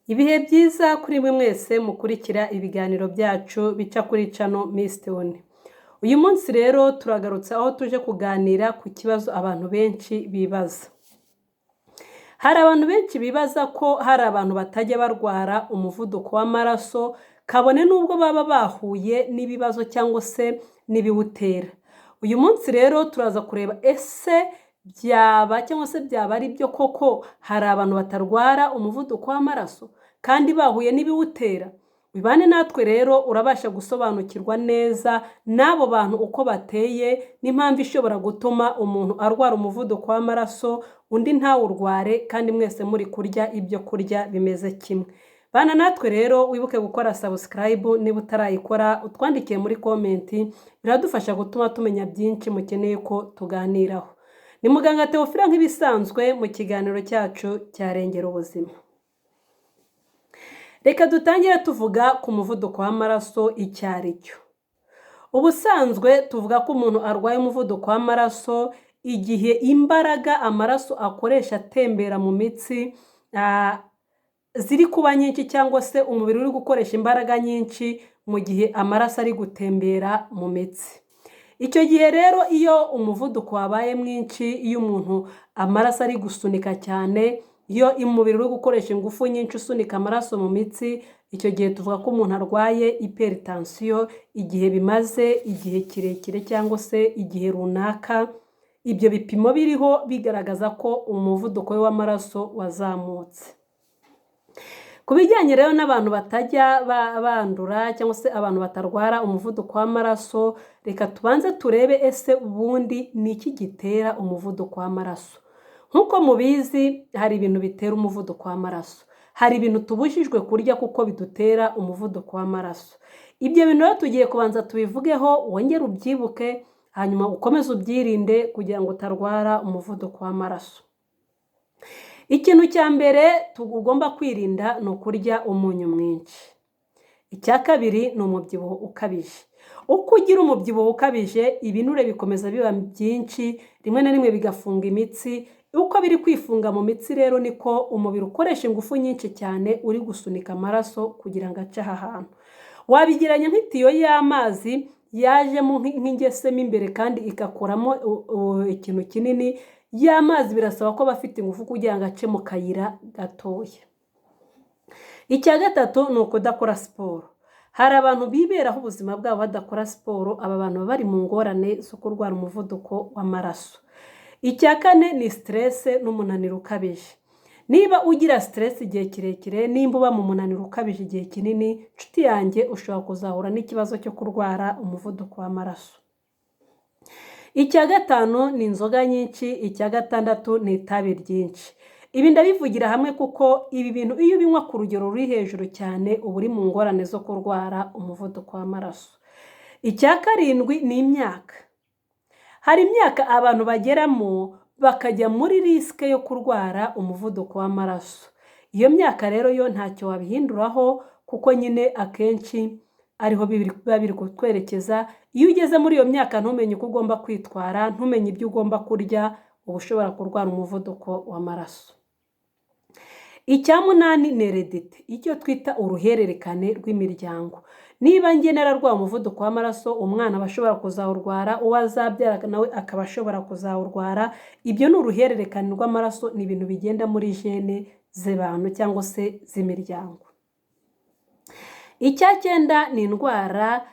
Ibihe byiza kuri mwe mwese mukurikira ibiganiro byacu bica kuri channel Miss Theone. Uyu munsi rero turagarutse aho tuje kuganira ku kibazo abantu benshi bibaza. Hari abantu benshi bibaza ko hari abantu batajya barwara umuvuduko w'amaraso kabone nubwo baba bahuye n'ibibazo cyangwa se n'ibiwutera. Uyu munsi rero turaza kureba ese byaba ari byo koko hari abantu batarwara umuvuduko w'amaraso kandi bahuye n'ibiwutera. Bibane natwe rero urabasha gusobanukirwa neza n'abo bantu uko bateye n'impamvu ishobora gutuma umuntu arwara umuvuduko w'amaraso undi ntawurware kandi mwese muri kurya ibyo kurya bimeze kimwe. Bana natwe rero wibuke gukora subscribe niba utarayikora utwandikiye muri comment, biradufasha gutuma tumenya byinshi mukeneye ko tuganiraho. Ni muganga Theophile nk'ibisanzwe mu kiganiro cyacu cyarengera ubuzima. Reka dutangire tuvuga ku muvuduko w'amaraso icyari cyo. Ubusanzwe tuvuga ko umuntu arwaye umuvuduko w'amaraso igihe imbaraga amaraso akoresha atembera mu mitsi ziri kuba nyinshi cyangwa se umubiri uri gukoresha imbaraga nyinshi mu gihe amaraso ari gutembera mu mitsi. Icyo gihe rero iyo umuvuduko wabaye mwinshi, iyo umuntu amaraso ari gusunika cyane, iyo umubiri uri gukoresha ingufu nyinshi usunika amaraso mu mitsi, icyo gihe tuvuga ko umuntu arwaye hypertension igihe bimaze igihe kirekire cyangwa se igihe runaka. Ibyo bipimo biriho bigaragaza ko umuvuduko we w'amaraso wazamutse. Ku bijyanye rero n'abantu batajya bandura cyangwa se abantu batarwara umuvuduko w'amaraso, reka tubanze turebe ese ubundi ni iki gitera umuvuduko w'amaraso. Nk'uko mubizi hari ibintu bitera umuvuduko w'amaraso. Hari ibintu tubujijwe kurya kuko bidutera umuvuduko w'amaraso. Ibyo bintu rero tugiye kubanza tubivugeho, wongere ubyibuke, hanyuma ukomeze ubyirinde kugira ngo utarwara umuvuduko w'amaraso. Ikintu cya mbere tugomba kwirinda ni ukurya umunyu mwinshi. Icya kabiri ni umubyibuho ukabije. Uko ugira umubyibuho ukabije, ibinure bikomeza biba byinshi, rimwe na rimwe bigafunga imitsi. Uko biri kwifunga mu mitsi rero niko umubiri ukoresha ingufu nyinshi cyane uri gusunika amaraso kugira ngo ace aha hantu. Wabigeranya nk'itiyo y'amazi yajemo nk'ingesemo imbere kandi igakoramo ikintu kinini, y'amazi birasaba ko bafite ingufu kugira ngo ace mu kayira gatoya. Icya gatatu ni ukudakora siporo. Hari abantu biberaho ubuzima bwabo badakora siporo, aba bantu baba bari mu ngorane zo kurwara umuvuduko w'amaraso. Icya kane ni stress n'umunaniro ukabije. Niba ugira stress igihe kirekire, nimba uba mu munaniro ukabije igihe kinini, nshuti yanjye ushobora kuzahura n'ikibazo cyo kurwara umuvuduko w'amaraso. Icya gatanu ni inzoga nyinshi. Icya gatandatu ni itabi ryinshi. Ibi ndabivugira hamwe kuko ibi bintu iyo ubinywa ku rugero ruri hejuru cyane uba uri mu ngorane zo kurwara umuvuduko w'amaraso. Icya karindwi ni imyaka. Hari imyaka abantu bageramo bakajya muri risike yo kurwara umuvuduko w'amaraso. Iyo myaka rero yo ntacyo wabihinduraho kuko nyine akenshi ariho biba biri kutwerekeza. Iyo ugeze muri iyo myaka ntumenye uko ugomba kwitwara, ntumenye ibyo ugomba kurya, uba ushobora kurwara umuvuduko w'amaraso. Icya munani ni heredite, icyo twita uruhererekane rw'imiryango. Niba njye nararwaye umuvuduko w'amaraso, umwana aba ashobora kuzawurwara, uwo azabyara nawe akaba ashobora kuzawurwara. Ibyo ni uruhererekane rw'amaraso, ni ibintu bigenda muri gene z'abantu cyangwa se z'imiryango. Icya cyenda ni indwara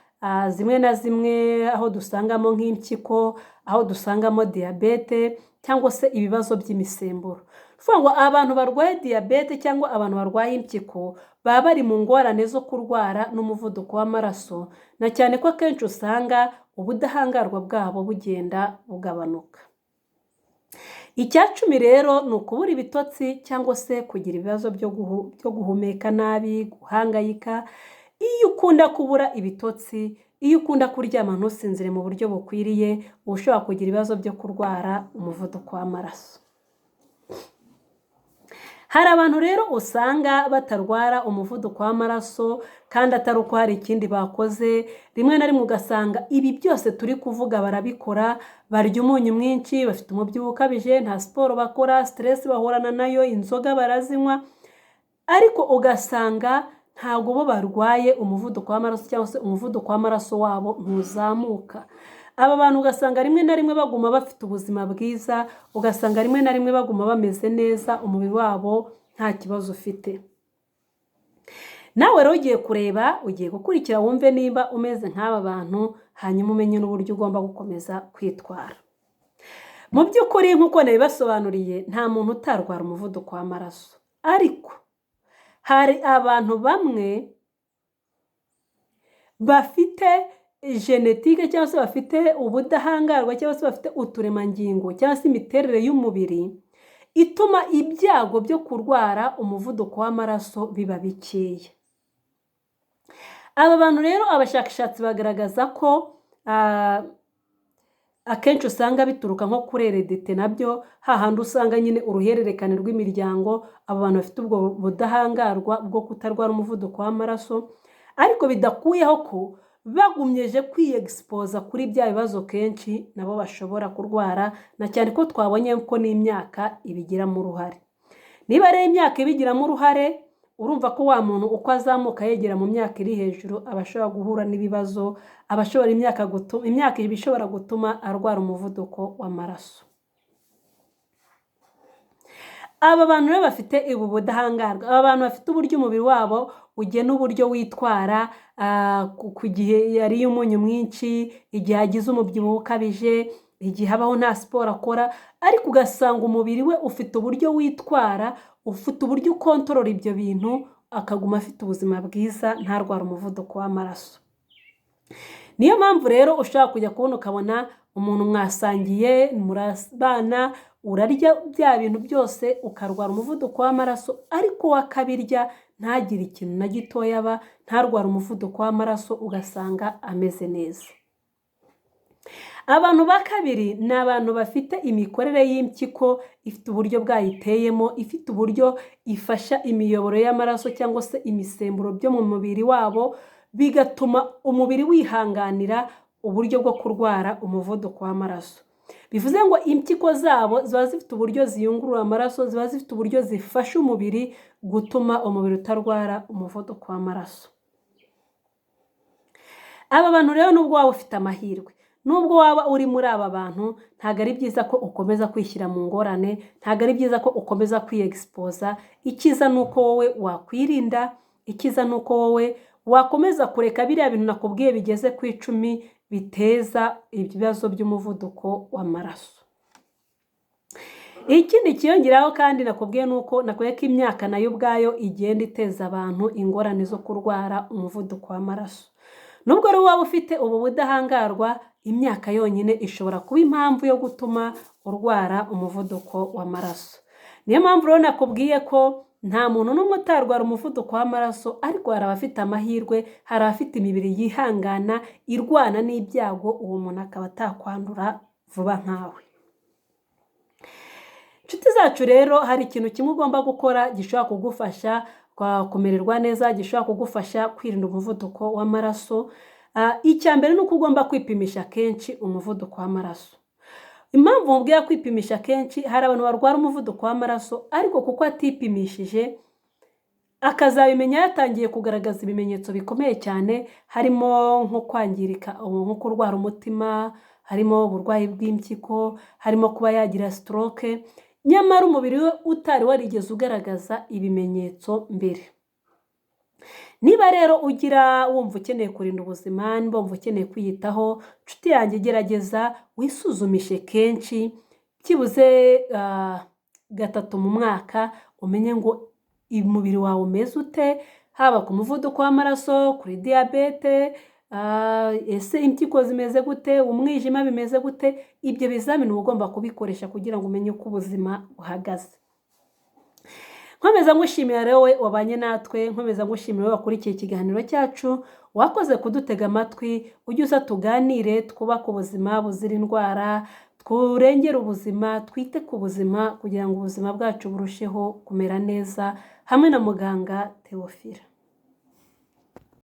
zimwe na zimwe, aho dusangamo nk'impyiko, aho dusangamo diyabete cyangwa se ibibazo by'imisemburo. Kuvuga ngo abantu barwaye diyabete cyangwa abantu barwaye impyiko baba bari mu ngorane zo kurwara n'umuvuduko w'amaraso, na cyane ko akenshi usanga ubudahangarwa bwabo bugenda bugabanuka. Icya cumi rero ni ukubura ibitotsi cyangwa se kugira ibibazo byo guhumeka nabi, guhangayika. Iyo ukunda kubura ibitotsi, iyo ukunda kuryama ntusinzire mu buryo bukwiriye, uba ushobora kugira ibibazo byo kurwara umuvuduko w'amaraso. Hari abantu rero usanga batarwara umuvuduko w'amaraso kandi atari uko hari ikindi bakoze. Rimwe na rimwe ugasanga ibi byose turi kuvuga barabikora, barya umunyu mwinshi, bafite umubyibuho ukabije, nta siporo bakora, stress bahorana nayo, inzoga barazinywa. ariko ugasanga ntabwo bo barwaye umuvuduko w'amaraso cyangwa se umuvuduko w'amaraso wabo ntuzamuka. Aba bantu ugasanga rimwe na rimwe baguma bafite ubuzima bwiza, ugasanga rimwe na rimwe baguma bameze neza, umubiri wabo nta kibazo ufite. Nawe rero ugiye kureba, ugiye gukurikira wumve niba umeze nk'aba bantu, hanyuma umenye n'uburyo ugomba gukomeza kwitwara. Mu by'ukuri nk'uko nabibasobanuriye, nta muntu utarwara umuvuduko w'amaraso, ariko hari abantu bamwe bafite genetike cyangwa se bafite ubudahangarwa cyangwa se bafite uturemangingo cyangwa se imiterere y'umubiri ituma ibyago byo kurwara umuvuduko w'amaraso biba bikeya. Aba bantu rero abashakashatsi bagaragaza ko akenshi usanga bituruka nko kuri heredite, nabyo hahandi usanga nyine uruhererekane rw'imiryango, abo bantu bafite ubwo budahangarwa bwo kutarwara umuvuduko w'amaraso, ariko bidakuyeho ko bagumyeje kwiyegisipoza kuri bya bibazo kenshi nabo bashobora kurwara, na cyane ko twabonye ko n'imyaka ibigiramo uruhare. Niba rero imyaka ibigiramo uruhare, urumva ko wa muntu uko azamuka yegera mu myaka iri hejuru aba ashobora guhura n'ibibazo, imyaka ibishobora gutuma arwara umuvuduko w'amaraso. Aba bantu rero bafite ubu budahangarwa, aba bantu bafite uburyo umubiri wabo ugena uburyo witwara ku gihe yariye umunyu mwinshi, igihe agize umubyibuho ukabije, igihe habaho nta siporo akora, ariko ugasanga umubiri we ufite uburyo witwara, ufite uburyo ukontorora ibyo bintu, akaguma afite ubuzima bwiza, ntarwara umuvuduko w'amaraso. Niyo mpamvu rero ushaka kujya kubona ukabona umuntu mwasangiye, murabana, urarya bya bintu byose ukarwara umuvuduko w'amaraso, ariko wakabirya ntagire ikintu na gitoya aba, ntarwara umuvuduko w'amaraso, ugasanga ameze neza. Abantu ba kabiri ni abantu bafite imikorere y'impyiko ifite uburyo bwayiteyemo, ifite uburyo ifasha imiyoboro y'amaraso cyangwa se imisemburo byo mu mubiri wabo, bigatuma umubiri wihanganira uburyo bwo kurwara umuvuduko w'amaraso. Bivuze ngo impyiko zabo ziba zifite uburyo ziyungurura amaraso, ziba zifite uburyo zifasha umubiri gutuma umubiri utarwara umuvuduko w'amaraso. Aba bantu rero nubwo waba ufite amahirwe, nubwo waba uri muri aba bantu, ntabwo ari byiza ko ukomeza kwishyira mu ngorane, ntabwo ari byiza ko ukomeza kwiyegisipoza. Icyiza ni uko wowe wakwirinda, icyiza ni uko wowe wakomeza kureka biriya bintu nakubwiye bigeze ku 10 biteza ibibazo by'umuvuduko w'amaraso. Ikindi kiyongeraho kandi nakubwiye nuko nakubwiye ko imyaka nayo ubwayo igenda iteza abantu ingorane zo kurwara umuvuduko w'amaraso. Nubwo rero waba ufite ubu budahangarwa, imyaka yonyine ishobora kuba impamvu yo gutuma urwara umuvuduko w'amaraso. Niyo mpamvu rero nakubwiye ko nta muntu n'umwe utarwara umuvuduko w'amaraso, ariko hari abafite amahirwe, hari abafite imibiri yihangana irwana n'ibyago, uwo muntu akaba atakwandura vuba nkawe. Inshuti zacu rero, hari ikintu kimwe ugomba gukora gishobora kugufasha kumererwa neza, gishobora kugufasha kwirinda umuvuduko w'amaraso. Icya mbere ni uko ugomba kwipimisha kenshi umuvuduko w'amaraso. Impamvu mubwira kwipimisha kenshi, hari abantu barwara umuvuduko w'amaraso ariko kuko atipimishije akazabimenya yatangiye kugaragaza ibimenyetso bikomeye cyane, harimo nko kwangirika, nko kurwara umutima, harimo uburwayi bw'impyiko, harimo kuba yagira stroke, nyamara umubiri we utari warigeze ugaragaza ibimenyetso mbere. Niba rero ugira wumva ukeneye kurinda ubuzima, niba wumva ukeneye kwiyitaho, nshuti yanjye gerageza wisuzumishe kenshi, byibuze 3 mu mwaka, umenye ngo umubiri wawe umeze ute, haba ku muvuduko w'amaraso, kuri diyabete, ese impyiko zimeze gute, umwijima bimeze gute. Ibyo bizamini uba ugomba kubikoresha kugira ngo umenye uko ubuzima buhagaze. Nkomeza ngushimira rero we wabanye natwe, nkomeza ngushimira we wakurikiye ikiganiro cyacu, wakoze kudutega amatwi. Ujye uza tuganire, twubake ubuzima buzira indwara, turengere ubuzima, twite ku buzima kugira ngo ubuzima bwacu burusheho kumera neza, hamwe na muganga Theophile.